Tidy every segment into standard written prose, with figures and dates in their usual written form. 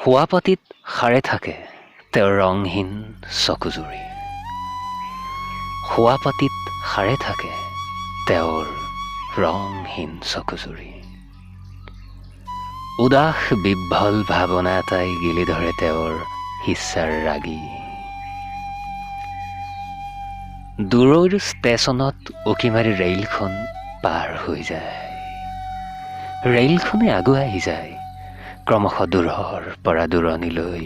শোৱাপাতিত সাৰে থাকে তেওঁৰ ৰংহীন চকুজুৰি। শোৱাপাতিত সাৰে থাকে তেওঁৰ ৰংহীন চকুজুৰি। উদাস বিহ্বল ভাৱনা এটাই গিলি ধৰে তেওঁৰ ইচ্ছাৰ ৰাগী। দূৰৈৰ ষ্টেচনত উকি মাৰি ৰেলখন পাৰ হৈ যায়। ৰেলখনে আগুৱাই যায় ক্ৰমশ দূৰৰ পৰা দূৰণিলৈ।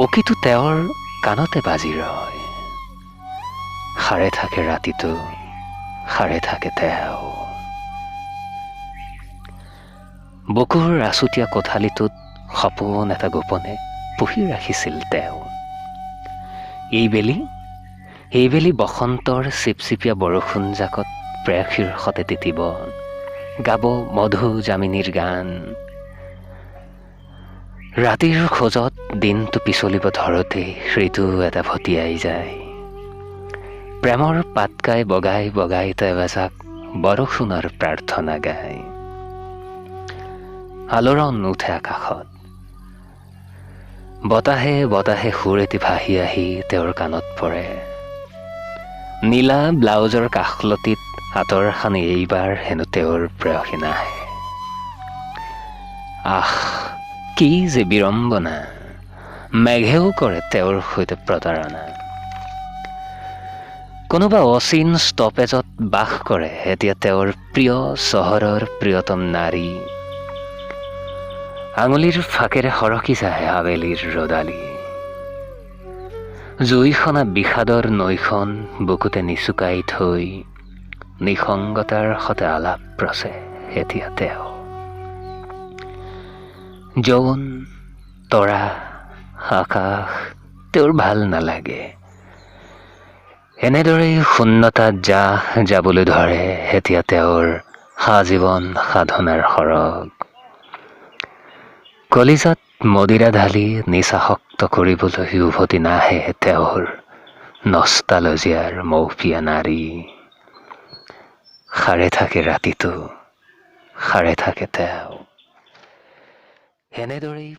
উকিটো তেওঁৰ কাণতে বাজি ৰয়। সাৰে থাকে ৰাতিটো, সাৰে থাকে তেওঁ। বুকুৰ আচুতীয়া কোঠালিটোত সপোন এটা গোপনে পুহি ৰাখিছিল তেওঁ। এইবেলি বসন্তৰ চিপচিপীয়া বৰষুণ জাকত প্ৰেয়সীৰ সতে তিতিব, গাব মধু যামিনীৰ গান। ৰাতিৰ খোজত দিনটো পিছলিব ধৰোঁতেই ঋতু এটা ভটিয়াই যায়। প্ৰেমৰ পাতকাই বগাই বগাই তেওঁ এজাক বৰষুণৰ প্ৰাৰ্থনা গায়। আলোড়ন উঠে আকাশত, বতাহে বতাহে সুৰ এটি ভাহি আহি তেওঁৰ কাণত পৰে। নীলা ব্লাউজৰ কাষলতিত আঁতৰ সানি এইবাৰ হেনো তেওঁৰ প্ৰেয়সী নাহে। আহ, কি যে বিড়ম্বনা, মেঘেও কৰে তেওঁৰ সৈতে প্ৰতাৰণা। কোনোবা অচিন ষ্টপেজত বাস কৰে এতিয়া তেওঁৰ প্ৰিয় চহৰৰ প্ৰিয়তম নাৰী। আঙুলিৰ ফাকেৰে সৰকি যায় আবেলিৰ ৰদালি। জুইশনা বিষাদৰ নৈখন বুকুতে নিচুকাই থৈ নিসংগতাৰ সতে আলাপ ৰচে এতিয়া তেওঁ। যৌন, তৰা, আকাশ তেওঁৰ ভাল নালাগে। এনেদৰেই শূন্যতাত যাবলৈ ধৰে এতিয়া তেওঁৰ আজীৱন সাধনাৰ সৰগ। কলিজাত মদিৰা ঢালি নিচাসক্ত কৰিবলৈ উভতি নাহে তেওঁৰ নষ্টালজিয়াৰ মৌপিয়া নাৰী। সাৰে থাকে ৰাতিটো, সাৰে থাকে তেওঁ। এনেদৰেই